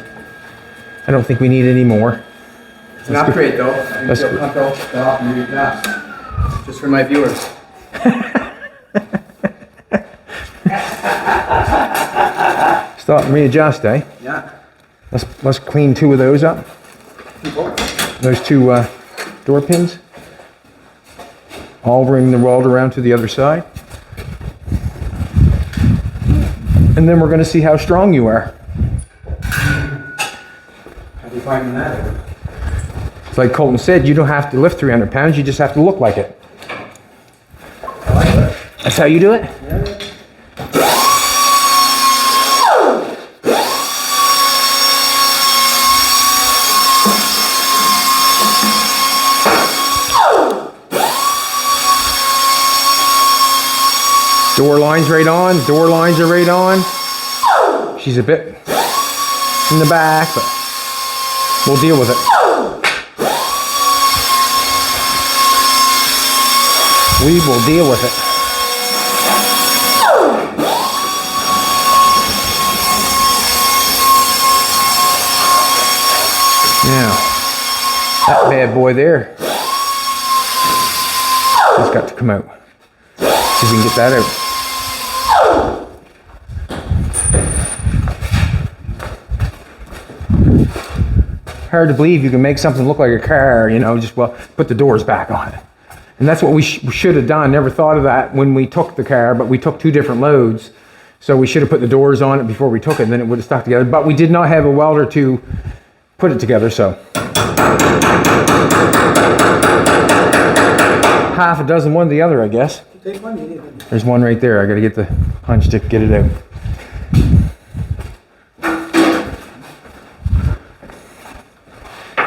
Speaker 1: I don't think we need any more.
Speaker 2: It's an upgrade though. I feel comfortable. Stop and readjust. Just for my viewers.
Speaker 1: Stop and readjust, eh?
Speaker 2: Yeah.
Speaker 1: Let's clean 2 of those up. Those 2 door pins. I'll bring the welder around to the other side. And then we're going to see how strong you are.
Speaker 2: How do you find that?
Speaker 1: It's like Colton said, you don't have to lift 300 pounds, you just have to look like it.
Speaker 2: I like it.
Speaker 1: That's how you do it?
Speaker 2: Yeah.
Speaker 1: Door line's right on, door lines are right on. She's a bit in the back, but we'll deal with it. We will deal with it. Now, that bad boy there has got to come out. See if we can get that out. Hard to believe you can make something look like a car, you know, just, well, put the doors back on it. And that's what we should have done. Never thought of that when we took the car, but we took 2 different loads. So we should have put the doors on it before we took it, and then it would have stuck together. But we did not have a welder to put it together, so. Half a dozen one to the other, I guess.
Speaker 2: Take one, you need it.
Speaker 1: There's one right there. I gotta get the punch stick, get it out.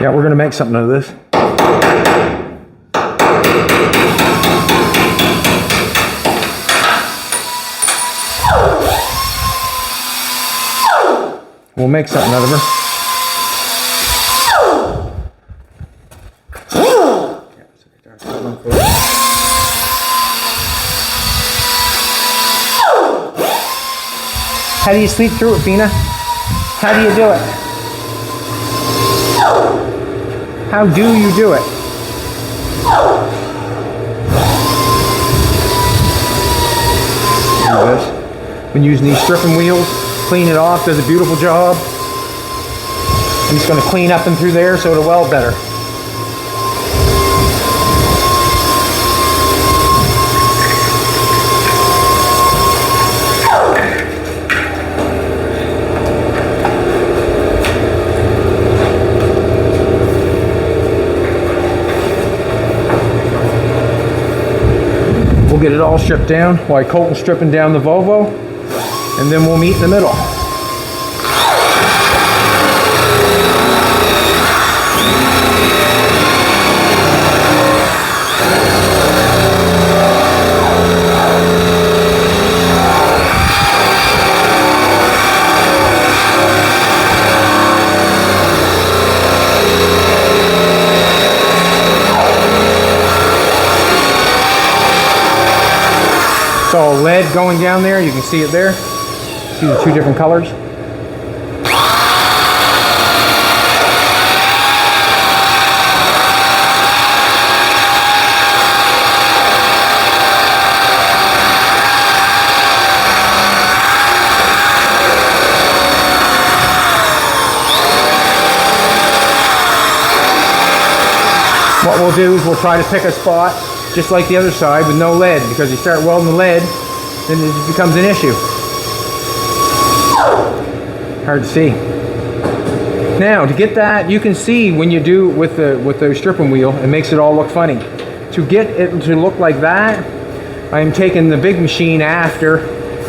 Speaker 1: Yeah, we're gonna make something out of this. We'll make something out of her. How do you sleep through it, Fina? How do you do it? How do you do it? Do this. Been using these stripping wheels. Clean it off, does a beautiful job. I'm just going to clean up and through there so it'll weld better. We'll get it all stripped down while Colton's stripping down the Volvo. and then we'll meet in the middle. So lead going down there, you can see it there. See the two different colors? What we'll do is we'll try to pick a spot just like the other side with no lead, because you start welding the lead, then it just becomes an issue. Hard to see. Now to get that, you can see when you do with the stripping wheel, it makes it all look funny. To get it to look like that, I'm taking the big machine after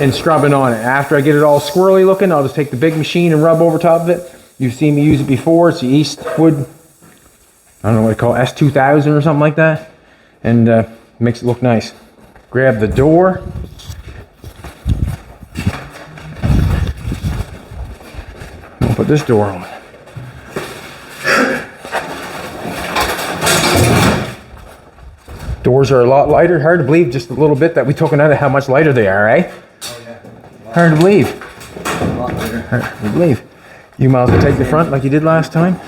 Speaker 1: and scrubbing on it. After I get it all squirrely looking, I'll just take the big machine and rub over top of it. You've seen me use it before. It's the Eastwood, I don't know what I call it, S2000 or something like that. And makes it look nice. Grab the door. We'll put this door on. Doors are a lot lighter. Hard to believe just a little bit that we took out of how much lighter they are, eh?
Speaker 2: Oh yeah.
Speaker 1: Hard to believe.
Speaker 2: A lot lighter.
Speaker 1: Hard to believe. You might as well take the front like you did last time.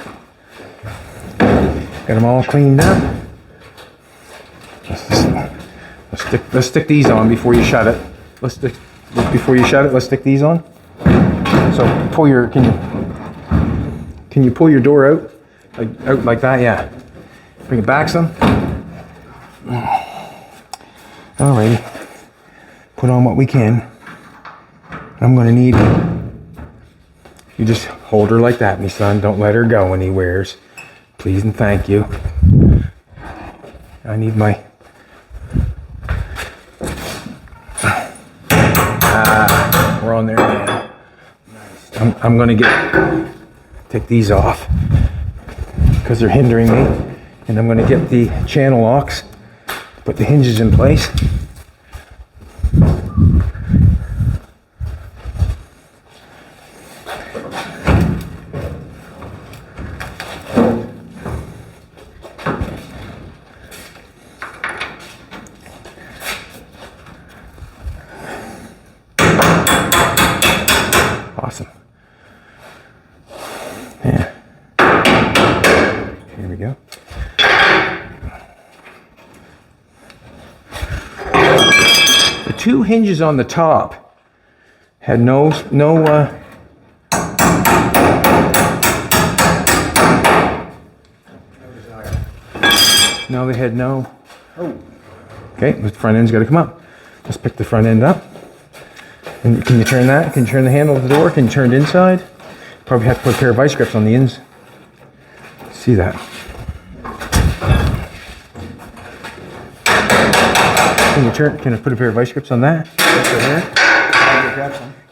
Speaker 1: Got them all cleaned up. Let's stick these on before you shut it. Before you shut it, let's stick these on. So pull your, can you pull your door out? Out like that, yeah. Bring it back some. Alrighty. Put on what we can. I'm gonna need, you just hold her like that, me son. Don't let her go anywheres. Please and thank you. I need my, we're on there now. I'm gonna take these off because they're hindering me, and I'm gonna get the channel locks, put the hinges in place. Awesome. Yeah. Here we go. The two hinges on the top had no they had no. Oh. Okay, the front end's got to come up. Let's pick the front end up. And can you turn that? Can you turn the handle of the door? Can you turn it inside? Probably have to put a pair of vice grips on the ends. See that? Can I put a pair of vice grips on that?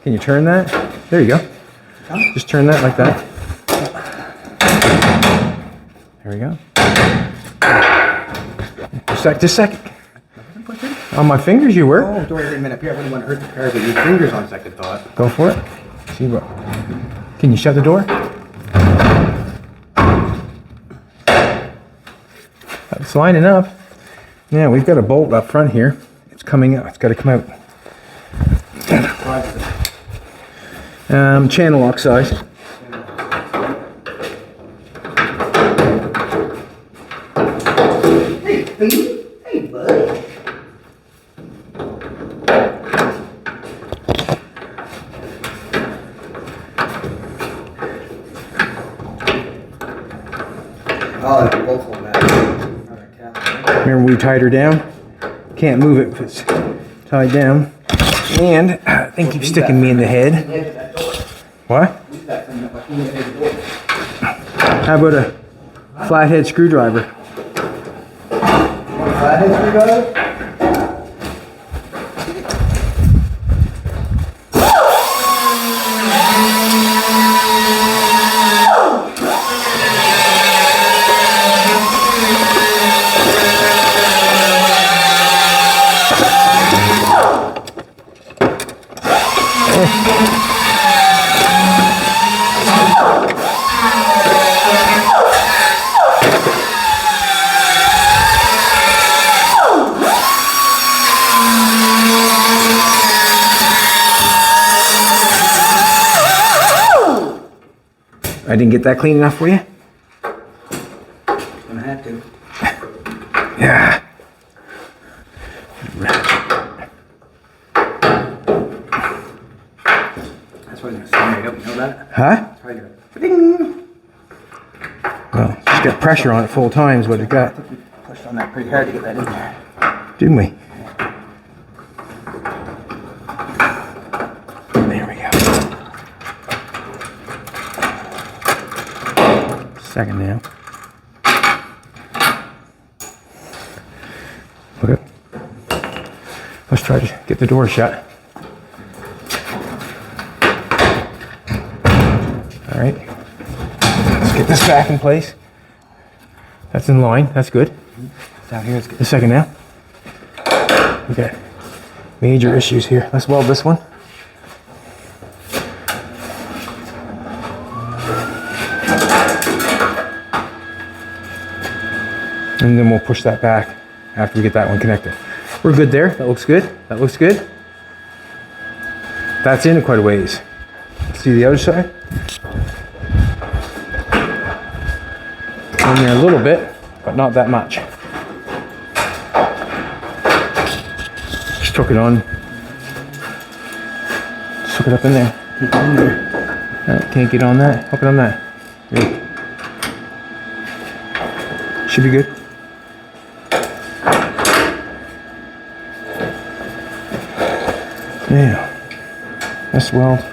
Speaker 1: Can you turn that? There you go. Just turn that like that. There we go. Just a second. On my fingers you were.
Speaker 2: Oh, wait a minute. Here, I wouldn't want to hurt the car, but your fingers on second thought.
Speaker 1: Go for it. See what? Can you shut the door? It's lining up. Yeah, we've got a bolt up front here. It's coming out. It's got to come out. Channel lock size.
Speaker 2: Hey, buddy. Oh, they're both on that.
Speaker 1: Remember we tied her down? Can't move it if it's tied down. And I think keeps sticking me in the head. What? How about a flathead screwdriver?
Speaker 2: Flathead screwdriver?
Speaker 1: I didn't get that clean enough for you?
Speaker 2: Gonna have to.
Speaker 1: Yeah.
Speaker 2: That's why it's gonna stand right up, you know that?
Speaker 1: Huh?
Speaker 2: That's probably gonna ding.
Speaker 1: Well, just got pressure on it full time is what it
Speaker 2: I
Speaker 1: got.
Speaker 2: think we pushed on that pretty hard to get that in there.
Speaker 1: Didn't we? There we go. Second now. Okay. Let's try to get the door shut. All right. Let's get this back in place. That's in line. That's good.
Speaker 2: Down here, it's good.
Speaker 1: The second now. We got major issues here. Let's weld this one. And then we'll push that back after we get that one connected. We're good there. That looks good. That looks good. That's in quite a ways. See the other side? In there a little bit, but not that much. Just hook it on. Just hook it up in there.
Speaker 2: Keep it in there.
Speaker 1: Can't get on that. Hook it on that. Good. Should be good. Now, let's weld.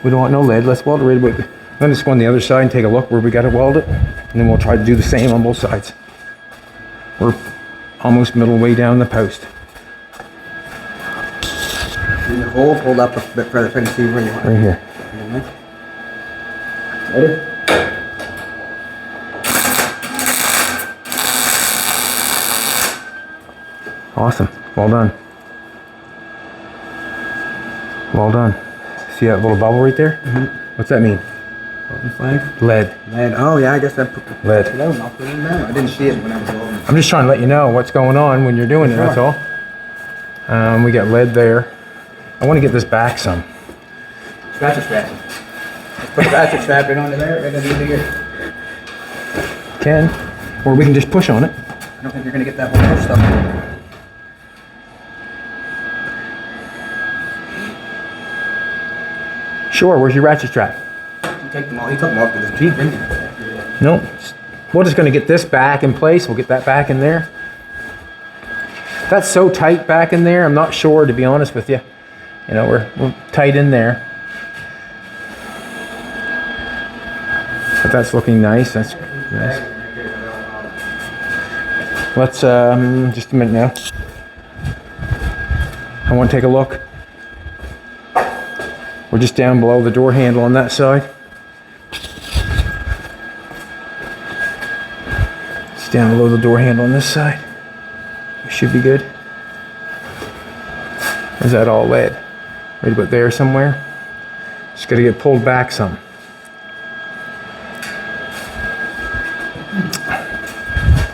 Speaker 1: We don't want no lead. Let's weld it right about the. I'm going to just go on the other side and take a look where we got to weld it, and then we'll try to do the same on both sides. We're almost middle way down the post.
Speaker 2: In the hole, hold up a bit further, try to see where you want.
Speaker 1: Right here.
Speaker 2: Ready?
Speaker 1: Awesome. Well done. Well done. See that little bubble right there?
Speaker 2: Mm-hmm.
Speaker 1: What's that mean?
Speaker 2: Flag?
Speaker 1: Lead.
Speaker 2: Lead. Oh yeah, I guess that.
Speaker 1: Lead.
Speaker 2: I'll put it in there. I didn't see it when I was welding.
Speaker 1: I'm just trying to let you know what's going on when you're doing it, that's all. We got lead there. I want to get this back some.
Speaker 2: Ratchet strap. Let's put the ratchet strap right onto there, right under here.
Speaker 1: Can. Or we can just push on it.
Speaker 2: I don't think you're gonna get that whole push stuff.
Speaker 1: Sure, where's your ratchet strap?
Speaker 2: You take them all. He took them off to this Jeep, didn't you?
Speaker 1: No. We're just going to get this back in place. We'll get that back in there. That's so tight back in there, I'm not sure, to be honest with you. You know, we're tight in there. But that's looking nice. That's nice. Let's, just a minute now. I want to take a look. We're just down below the door handle on that side. It's down below the door handle on this side. We should be good. Or is that all lead? Right about there somewhere. Just got to get pulled back some.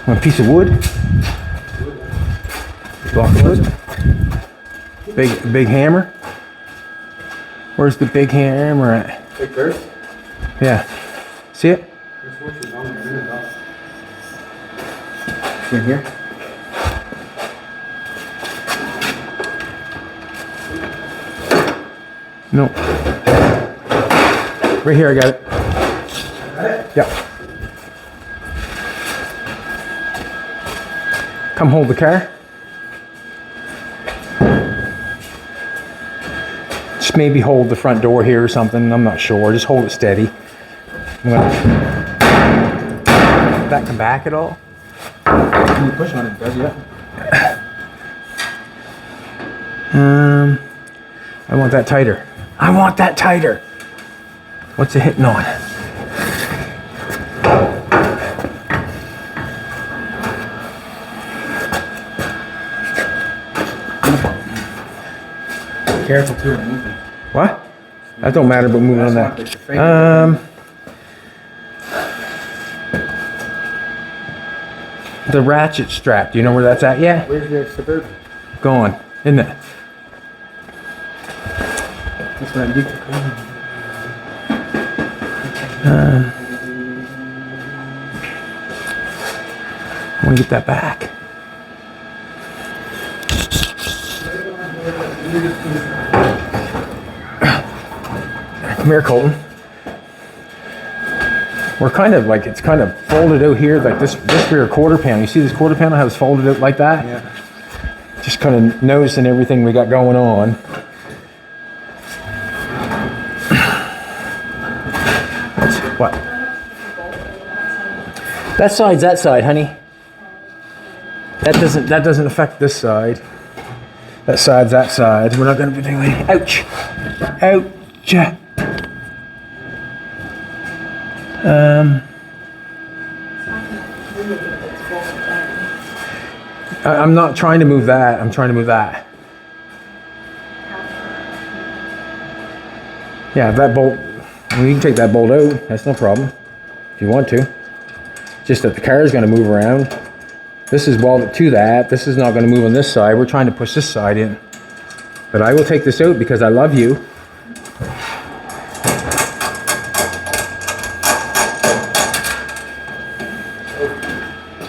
Speaker 1: Want a piece of wood? Block of wood. Big hammer. Where's the big hammer at?
Speaker 2: Take first.
Speaker 1: Yeah. See it?
Speaker 2: In here.
Speaker 1: No. Right here, I got it.
Speaker 2: Got it?
Speaker 1: Yeah. Come hold the car. Just maybe hold the front door here or something. I'm not sure. Just hold it steady. I'm gonna... Did that come back at all?
Speaker 2: When you push on it, does, yeah.
Speaker 1: I want that tighter. I want that tighter. What's it hitting on?
Speaker 2: Careful too, moving.
Speaker 1: What? That don't matter, but moving on that. The ratchet strap. Do you know where that's at yet?
Speaker 2: Where's your Suburban?
Speaker 1: Gone, isn't it?
Speaker 2: That's what I do.
Speaker 1: want to get that back. Come here, Colton. We're kind of like, it's kind of folded out here, like this rear quarter panel. You see this quarter panel, how it's folded out like that?
Speaker 2: Yeah.
Speaker 1: Just kind of noticing everything we got going on. What? That side's that side, honey. That doesn't affect this side. That side's that side. We're not going to be doing anything. Ouch! Ouch! I'm not trying to move that. I'm trying to move that. Yeah, that bolt. I mean, you can take that bolt out. That's no problem if you want to. Just that the car is going to move around. This is welded to that. This is not going to move on this side. We're trying to push this side in. But I will take this out because I love you.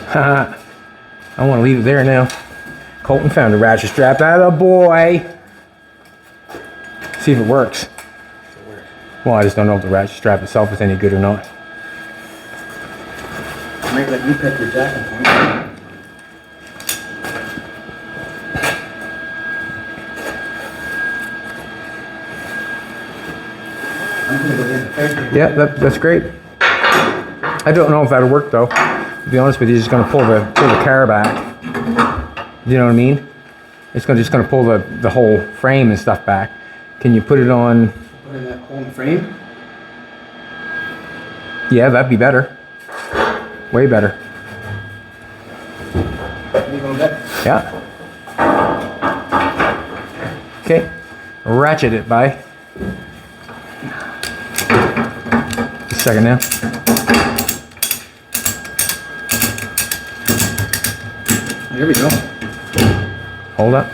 Speaker 1: Haha. I want to leave it there now. Colton found a ratchet strap. Atta boy. See if it works. Well, I just don't know if the ratchet strap itself is any good or not.
Speaker 2: I might let you pick your jacking point. I'm gonna go in the face.
Speaker 1: Yeah, that's great. I don't know if that'll work though. To be honest with you, it's just gonna pull the car back. You know what I mean? It's just gonna pull the whole frame and stuff back. Can you put it on?
Speaker 2: Put in that hole in the frame.
Speaker 1: Yeah, that'd be better. Way better.
Speaker 2: You go that.
Speaker 1: Yeah. Okay. Ratchet it by. Just a second now.
Speaker 2: There we go.
Speaker 1: Hold up.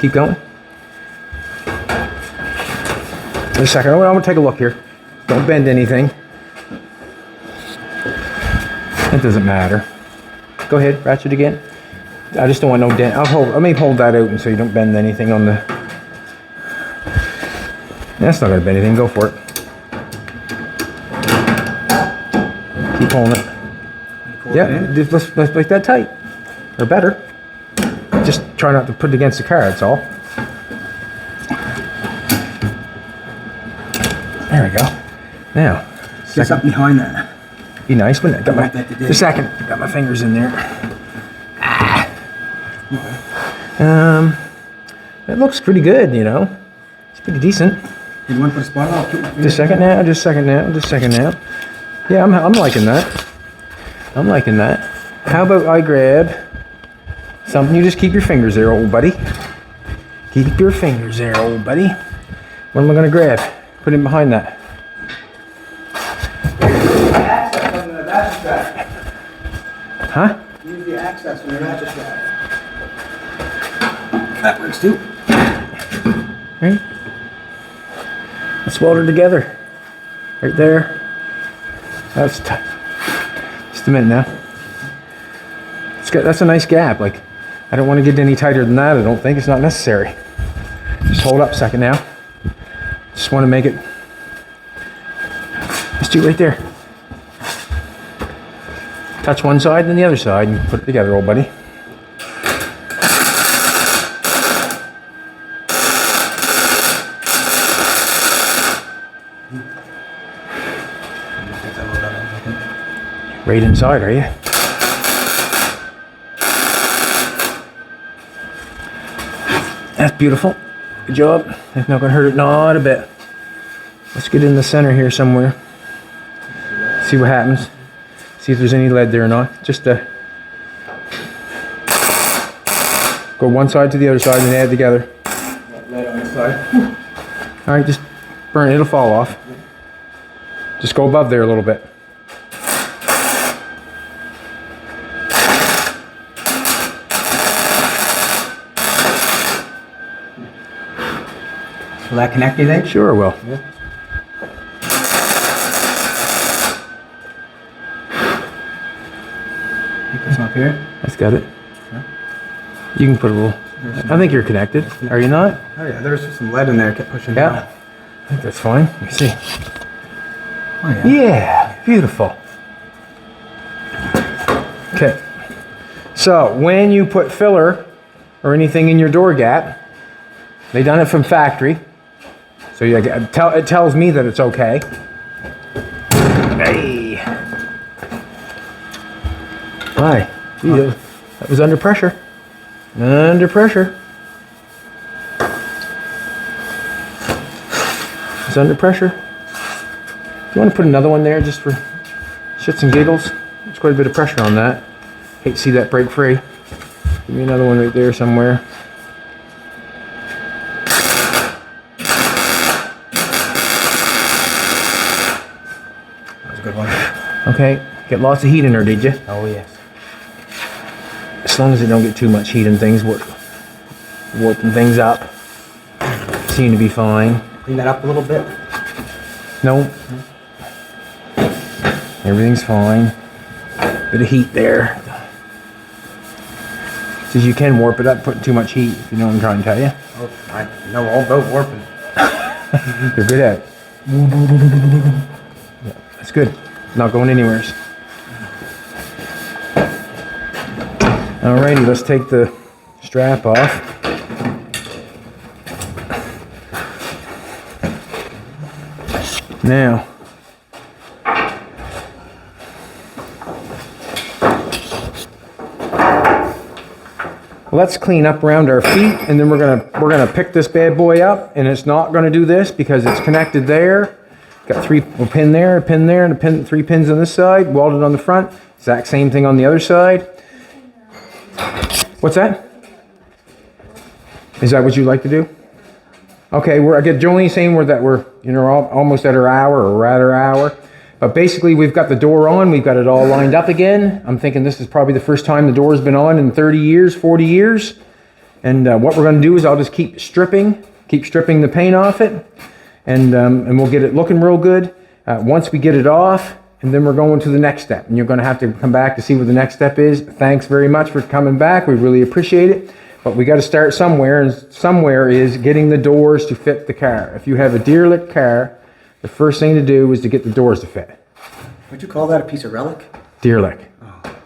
Speaker 1: Keep going. Just a second. I'm gonna take a look here. Don't bend anything. It doesn't matter. Go ahead, ratchet again. I just don't want no dent. Let me hold that out and so you don't bend anything on the. That's not gonna bend anything. Go for it. Keep holding it. Yeah, just let's make that tight, or better. Just try not to put it against the car. That's all. There we go. Now,
Speaker 2: Get something behind that.
Speaker 1: be nice, wouldn't it? Got my,
Speaker 2: that today.
Speaker 1: just a second. Got my fingers in there. It looks pretty good, you know. It's pretty decent.
Speaker 2: You want to put a spot on?
Speaker 1: Just a second now. Just a second now. Just a second now. Yeah, I'm liking that. I'm liking that. How about I grab something? You just keep your fingers there, old buddy. Keep your fingers there, old buddy. What am I gonna grab? Put it behind that.
Speaker 2: Access on the ratchet strap.
Speaker 1: Huh?
Speaker 2: Use the access on the ratchet strap. That works too.
Speaker 1: Right. Let's weld her together. Right there. That's tight. Just a minute now. That's a nice gap. Like, I don't want to get any tighter than that. I don't think it's not necessary. Just hold up a second now. Just want to make it. Just do it right there. Touch one side, then the other side, and put it together, old buddy. Right inside, are you? That's beautiful. Good job. It's not going to hurt it, not a bit. Let's get in the center here somewhere. See what happens. See if there's any lead there or not. Just go one side to the other side and add together.
Speaker 2: Lead on this side.
Speaker 1: All right, just burn it. It'll fall off. Just go above there a little bit.
Speaker 2: Will that connect, you think?
Speaker 1: Sure it will.
Speaker 2: Yeah. This one up here.
Speaker 1: That's got it. You can put a little. I think you're connected. Are you not?
Speaker 2: Oh yeah, there's just some lead in there. I kept pushing
Speaker 1: Yeah.
Speaker 2: down.
Speaker 1: I think that's fine. Let me see.
Speaker 2: Oh yeah.
Speaker 1: Yeah, beautiful. Okay. So when you put filler or anything in your door gap, they done it from factory. So it tells me that it's okay. Hey. Hi. Yeah, that was under pressure. Under pressure. It's under pressure. You want to put another one there just for shits and giggles? There's quite a bit of pressure on that. Hate to see that break free. Give me another one right there somewhere.
Speaker 2: That was a good one.
Speaker 1: Okay, get lots of heat in there, did you?
Speaker 2: Oh yes.
Speaker 1: As long as it don't get too much heat and things, warping things up. Seem to be fine.
Speaker 2: Clean that up a little bit.
Speaker 1: No. Everything's fine. Bit of heat there. Says you can warp it up, putting too much heat, if you know what I'm trying to tell you.
Speaker 2: Oh, I know all about warping.
Speaker 1: You're good at it. Yeah, that's good. Not going anywhere. Alrighty, let's take the strap off. Now, let's clean up around our feet, and then we're gonna pick this bad boy up, and it's not gonna do this because it's connected there. Got a pin there, and three pins on this side, welded on the front. Exact same thing on the other side. What's that? Is that what you'd like to do? Okay, I get Jolene saying we're almost at our hour, or we're at our hour. But basically, we've got the door on. We've got it all lined up again. I'm thinking this is probably the first time the door's been on in 30 years, 40 years. And what we're going to do is I'll just keep stripping the paint off it, and we'll get it looking real good. Once we get it off, and then we're going to the next step. And you're going to have to come back to see what the next step is. Thanks very much for coming back. We really appreciate it. But we got to start somewhere, and somewhere is getting the doors to fit the car. If you have a derelict car, the first thing to do is to get the doors to fit.
Speaker 2: Would you call that a piece of relic?
Speaker 1: Derelict. Oh.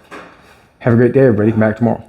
Speaker 1: Have a great day, everybody. Come back tomorrow.